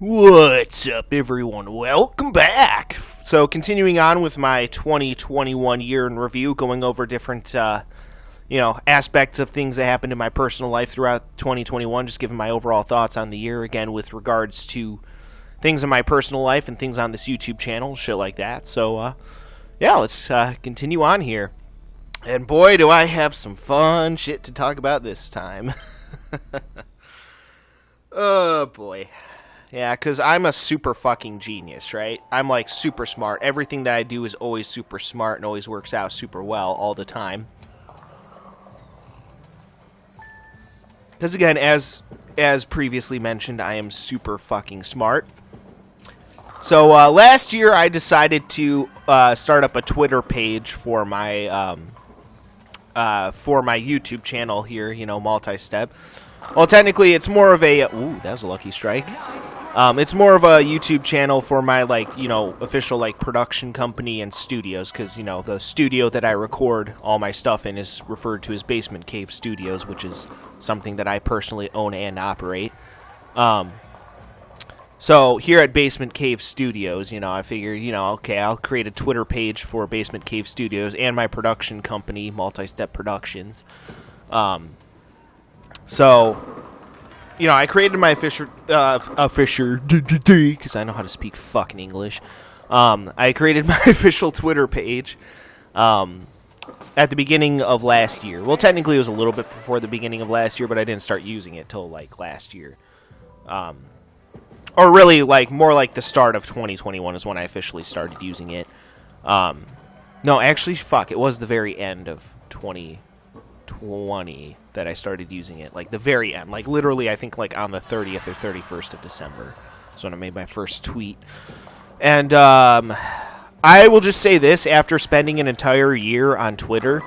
What's up, everyone? Welcome back! So, continuing on with my 2021 year in review, going over different, aspects of things that happened in my personal life throughout 2021, just giving my overall thoughts on the year, again, with regards to things in my personal life and things on this YouTube channel, shit like that. So, let's continue on here. And boy, do I have some fun shit to talk about this time. Oh, boy. Yeah, because I'm a super fucking genius, right? I'm, like, super smart. Everything that I do is always super smart and always works out super well all the time. Because, again, as previously mentioned, I am super fucking smart. So, last year I decided to start up a Twitter page for my YouTube channel here, multi-step. Well, technically, it's more of a... Ooh, that was a lucky strike. It's more of a YouTube channel for my, official, production company and studios, because, the studio that I record all my stuff in is referred to as Basement Cave Studios, which is something that I personally own and operate. So, here at Basement Cave Studios, I figure, okay, I'll create a Twitter page for Basement Cave Studios and my production company, Multi-Step Productions. I created my because I know how to speak fucking English. I created my official Twitter page at the beginning of last year. Well, technically it was a little bit before the beginning of last year, but I didn't start using it till, last year. Or really, more like the start of 2021 is when I officially started using it. No, actually, fuck, it was the very end of 2020 that I started using it, the very end, literally I think on the 30th or 31st of December is when I made my first tweet. And I will just say this, after spending an entire year on Twitter,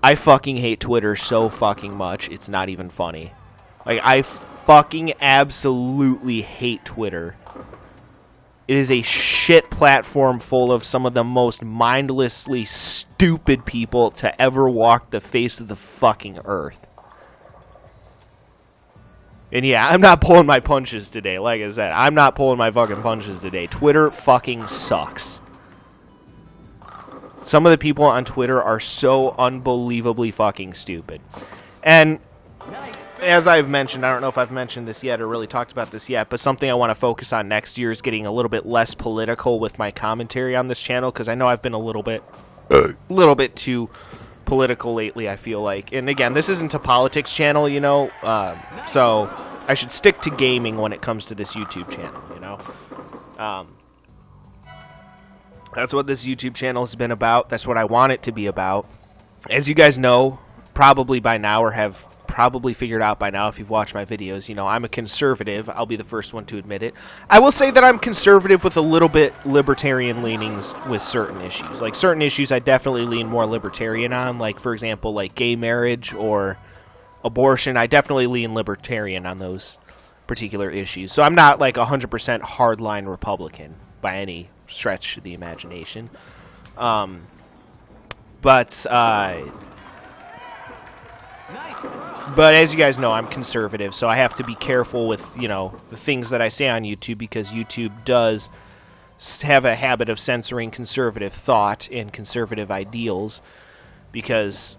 I fucking hate Twitter so fucking much, it's not even funny. I fucking absolutely hate Twitter. It is a shit platform full of some of the most mindlessly stupid people to ever walk the face of the fucking earth. And yeah, I'm not pulling my punches today. Like I said, I'm not pulling my fucking punches today. Twitter fucking sucks. Some of the people on Twitter are so unbelievably fucking stupid. And as I've mentioned, I don't know if I've mentioned this yet or really talked about this yet, but something I want to focus on next year is getting a little bit less political with my commentary on this channel, because I know I've been a little bit too political lately, I feel like. And again, this isn't a politics channel, so I should stick to gaming when it comes to this YouTube channel, That's what this YouTube channel has been about. That's what I want it to be about. As you guys know, probably by now, or have probably figured out by now if you've watched my videos, I'm a conservative. I'll be the first one to admit it. I will say that I'm conservative with a little bit libertarian leanings with certain issues. Certain issues I definitely lean more libertarian on, for example, gay marriage or abortion. I definitely lean libertarian on those particular issues. So I'm not 100% hardline Republican by any stretch of the imagination. But as you guys know, I'm conservative, so I have to be careful with, the things that I say on YouTube, because YouTube does have a habit of censoring conservative thought and conservative ideals, because,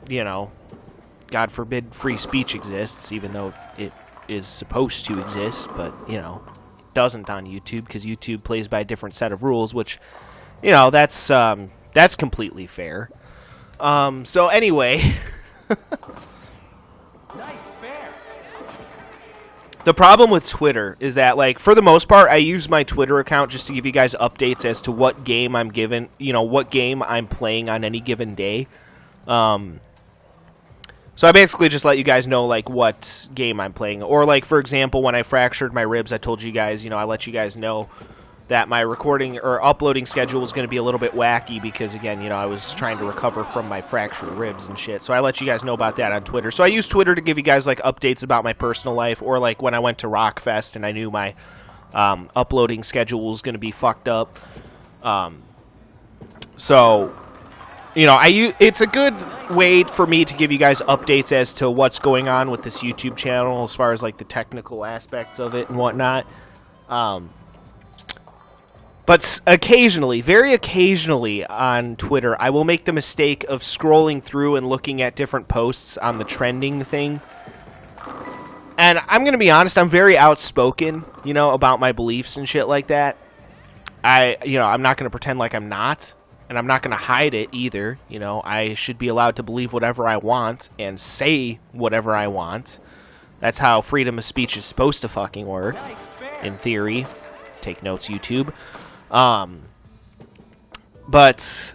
God forbid free speech exists, even though it is supposed to exist, but, it doesn't on YouTube, because YouTube plays by a different set of rules, which, that's completely fair. So anyway... The problem with Twitter is that, for the most part, I use my Twitter account just to give you guys updates as to what game I'm given, what game I'm playing on any given day. So I basically just let you guys know, what game I'm playing. Or, for example, when I fractured my ribs, I told you guys, I let you guys know that my recording or uploading schedule was going to be a little bit wacky because, again, I was trying to recover from my fractured ribs and shit. So I let you guys know about that on Twitter. So I use Twitter to give you guys, updates about my personal life, or, when I went to Rockfest and I knew my uploading schedule was going to be fucked up. It's a good way for me to give you guys updates as to what's going on with this YouTube channel as far as, the technical aspects of it and whatnot. But occasionally, very occasionally on Twitter, I will make the mistake of scrolling through and looking at different posts on the trending thing. And I'm going to be honest, I'm very outspoken, about my beliefs and shit like that. I'm not going to pretend like I'm not, and I'm not going to hide it either. I should be allowed to believe whatever I want and say whatever I want. That's how freedom of speech is supposed to fucking work, in theory. Take notes, YouTube. But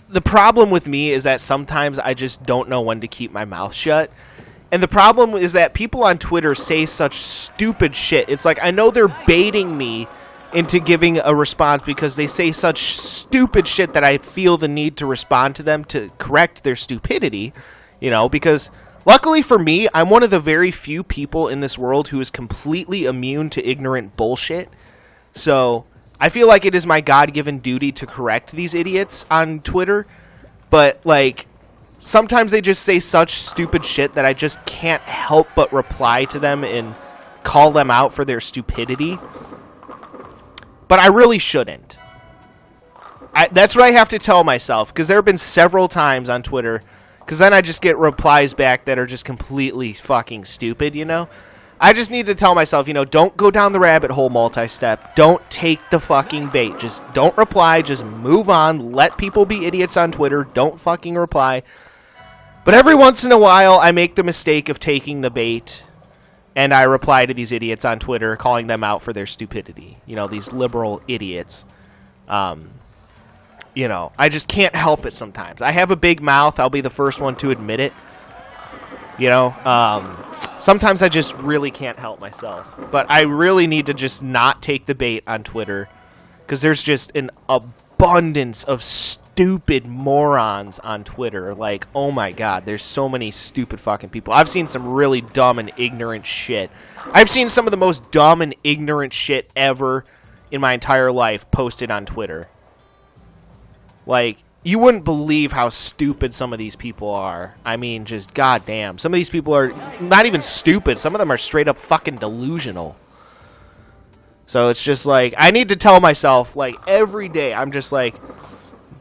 the problem with me is that sometimes I just don't know when to keep my mouth shut. And the problem is that people on Twitter say such stupid shit. It's like, I know they're baiting me into giving a response because they say such stupid shit that I feel the need to respond to them to correct their stupidity, because luckily for me, I'm one of the very few people in this world who is completely immune to ignorant bullshit. So I feel like it is my God-given duty to correct these idiots on Twitter. But, sometimes they just say such stupid shit that I just can't help but reply to them and call them out for their stupidity. But I really shouldn't. That's what I have to tell myself, because there have been several times on Twitter, because then I just get replies back that are just completely fucking stupid, I just need to tell myself, don't go down the rabbit hole multi-step. Don't take the fucking bait. Just don't reply. Just move on. Let people be idiots on Twitter. Don't fucking reply. But every once in a while, I make the mistake of taking the bait, and I reply to these idiots on Twitter, calling them out for their stupidity. These liberal idiots. I just can't help it sometimes. I have a big mouth. I'll be the first one to admit it. Sometimes I just really can't help myself. But I really need to just not take the bait on Twitter, because there's just an abundance of stupid morons on Twitter. Oh my god, there's so many stupid fucking people. I've seen some really dumb and ignorant shit. I've seen some of the most dumb and ignorant shit ever in my entire life posted on Twitter. You wouldn't believe how stupid some of these people are. I mean, just goddamn. Some of these people are not even stupid. Some of them are straight up fucking delusional. So it's just I need to tell myself, every day, I'm just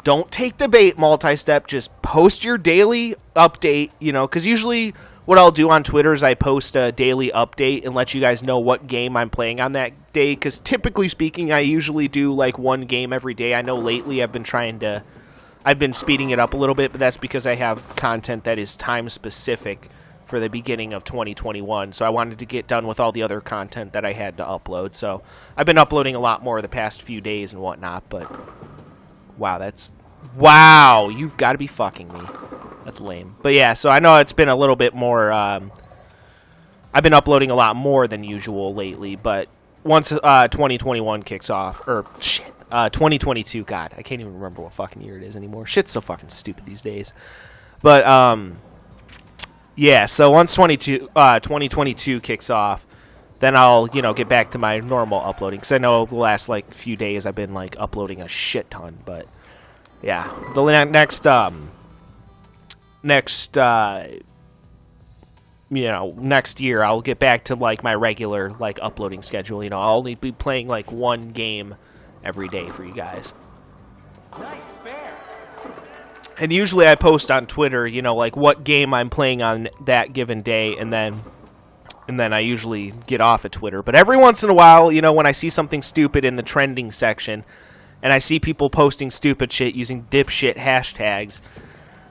don't take the bait, multi-step. Just post your daily update, because usually what I'll do on Twitter is I post a daily update and let you guys know what game I'm playing on that day, because typically speaking, I usually do, one game every day. I know lately I've been speeding it up a little bit, but that's because I have content that is time-specific for the beginning of 2021, so I wanted to get done with all the other content that I had to upload. So I've been uploading a lot more the past few days and whatnot, but wow, you've got to be fucking me. That's lame. But yeah, so I know it's been a little bit more, I've been uploading a lot more than usual lately, but once 2021 kicks off, 2022, God, I can't even remember what fucking year it is anymore. Shit's so fucking stupid these days. But, yeah, so once 2022 kicks off, then I'll, get back to my normal uploading. Because I know the last, few days I've been, uploading a shit ton. But, yeah, the next year I'll get back to, my regular, uploading schedule. I'll only be playing, one game every day for you guys. Nice spare. And usually I post on Twitter, what game I'm playing on that given day, and then I usually get off of Twitter. But every once in a while, when I see something stupid in the trending section, and I see people posting stupid shit using dipshit hashtags,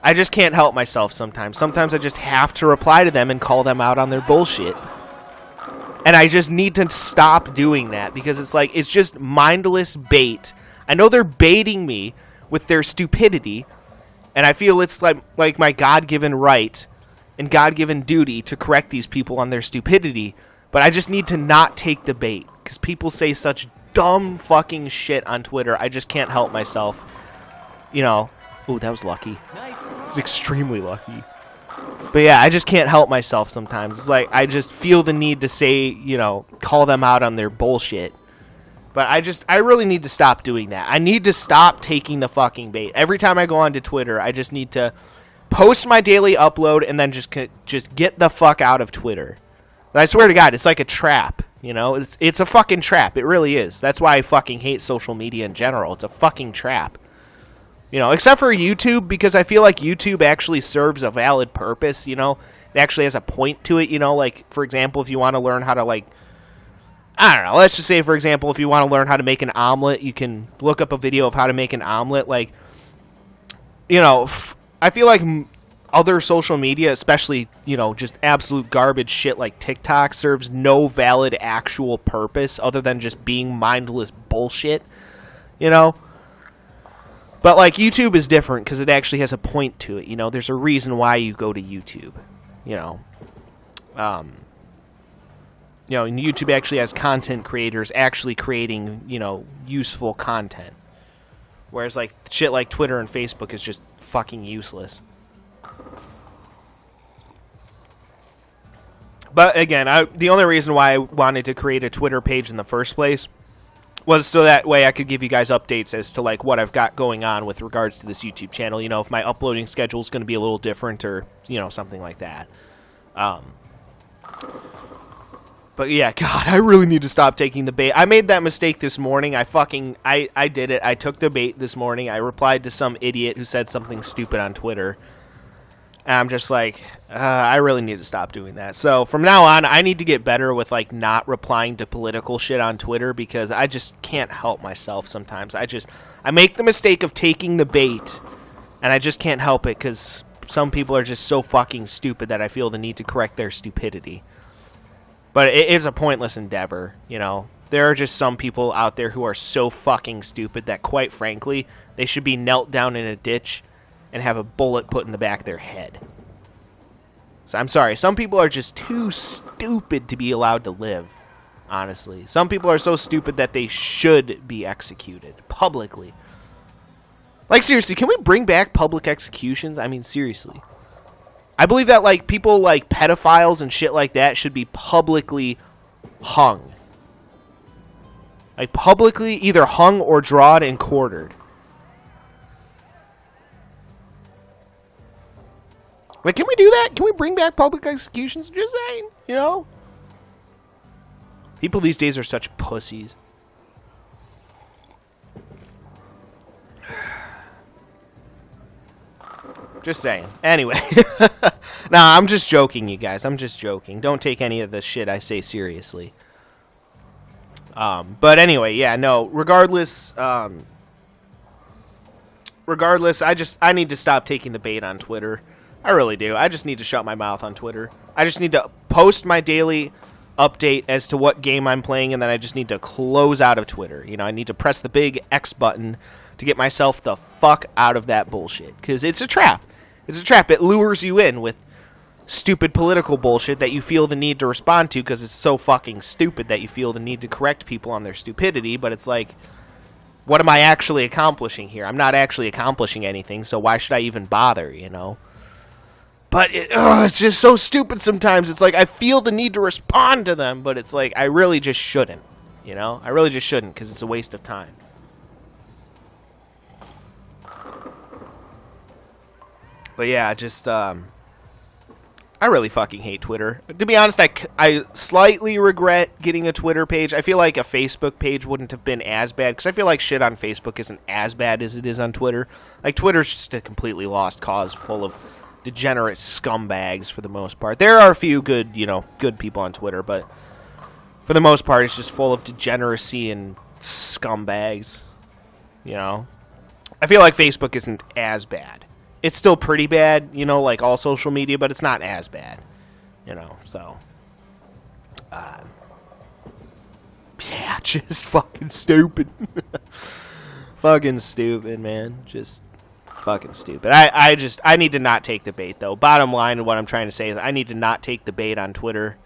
I just can't help myself sometimes. Sometimes I just have to reply to them and call them out on their bullshit. And I just need to stop doing that, because it's just mindless bait. I know they're baiting me with their stupidity, and I feel it's like my God-given right and God-given duty to correct these people on their stupidity, but I just need to not take the bait, because people say such dumb fucking shit on Twitter. I just can't help myself. Ooh, that was lucky. It's extremely lucky. But yeah, I just can't help myself sometimes. It's I just feel the need to say, call them out on their bullshit. But I really need to stop doing that. I need to stop taking the fucking bait. Every time I go onto Twitter, I just need to post my daily upload and then just get the fuck out of Twitter. But I swear to God, it's like a trap. You know, it's a fucking trap. It really is. That's why I fucking hate social media in general. It's a fucking trap. You know, except for YouTube, because I feel like YouTube actually serves a valid purpose, you know. It actually has a point to it, you know. Like, for example, if you want to learn how to, like, I don't know. Let's just say, for example, if you want to learn how to make an omelet, you can look up a video of how to make an omelet. Like, you know, I feel like other social media, especially, you know, just absolute garbage shit like TikTok, serves no valid actual purpose other than just being mindless bullshit, you know. But, like, YouTube is different because it actually has a point to it, you know. There's a reason why you go to YouTube, you know. You know, and YouTube actually has content creators actually creating, you know, useful content. Whereas, like, shit like Twitter and Facebook is just fucking useless. But, again, the only reason why I wanted to create a Twitter page in the first place was so that way I could give you guys updates as to, like, what I've got going on with regards to this YouTube channel. You know, if my uploading schedule is going to be a little different or, you know, something like that. But yeah, God, I really need to stop taking the bait. I made that mistake this morning. I did it. I took the bait this morning. I replied to some idiot who said something stupid on Twitter. And I'm just like, I really need to stop doing that. So from now on, I need to get better with, like, not replying to political shit on Twitter because I just can't help myself sometimes. I make the mistake of taking the bait, and I just can't help it because some people are just so fucking stupid that I feel the need to correct their stupidity. But it is a pointless endeavor, you know. There are just some people out there who are so fucking stupid that, quite frankly, they should be knelt down in a ditch and have a bullet put in the back of their head. So I'm sorry. Some people are just too stupid to be allowed to live, honestly. Some people are so stupid that they should be executed publicly. Like, seriously, can we bring back public executions? I mean, seriously. I believe that, like, people like pedophiles and shit like that should be publicly hung. Like, publicly either hung or drawed and quartered. Like, can we do that? Can we bring back public executions? Just saying, you know? People these days are such pussies. Just saying. Anyway. Nah, I'm just joking, you guys. I'm just joking. Don't take any of the shit I say seriously. But anyway, yeah, no. Regardless, I need to stop taking the bait on Twitter. I really do. I just need to shut my mouth on Twitter. I just need to post my daily update as to what game I'm playing, and then I just need to close out of Twitter. You know, I need to press the big X button to get myself the fuck out of that bullshit. Because it's a trap. It's a trap. It lures you in with stupid political bullshit that you feel the need to respond to because it's so fucking stupid that you feel the need to correct people on their stupidity. But it's like, what am I actually accomplishing here? I'm not actually accomplishing anything, so why should I even bother, you know? But it's just so stupid sometimes. It's like I feel the need to respond to them, but it's like I really just shouldn't, you know? I really just shouldn't because it's a waste of time. But yeah, just, I really fucking hate Twitter. To be honest, I slightly regret getting a Twitter page. I feel like a Facebook page wouldn't have been as bad, because I feel like shit on Facebook isn't as bad as it is on Twitter. Like, Twitter's just a completely lost cause full of degenerate scumbags for the most part. There are a few good, you know, good people on Twitter, but for the most part, it's just full of degeneracy and scumbags, you know? I feel like Facebook isn't as bad. It's still pretty bad, you know, like all social media, but it's not as bad, you know, so. Yeah, just fucking stupid. Fucking stupid, man. Just fucking stupid. I need to not take the bait, though. Bottom line, what I'm trying to say is I need to not take the bait on Twitter.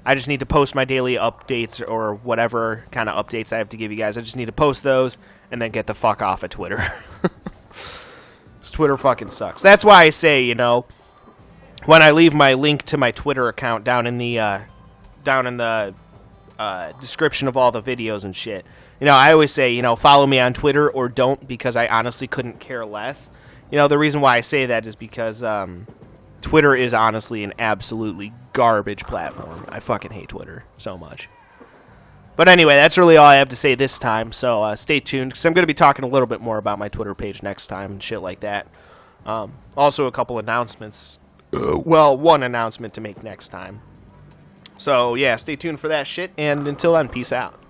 I just need to post my daily updates or whatever kind of updates I have to give you guys. I just need to post those and then get the fuck off of Twitter. Twitter fucking sucks. That's why I say, you know, when I leave my link to my Twitter account down in the description of all the videos and shit, you know, I always say, you know, follow me on Twitter or don't, because I honestly couldn't care less. You know, the reason why I say that is because Twitter is honestly an absolutely garbage platform. I fucking hate Twitter so much. But anyway, that's really all I have to say this time, so stay tuned, because I'm going to be talking a little bit more about my Twitter page next time and shit like that. Also, a couple announcements. Well, one announcement to make next time. So, yeah, stay tuned for that shit, and until then, peace out.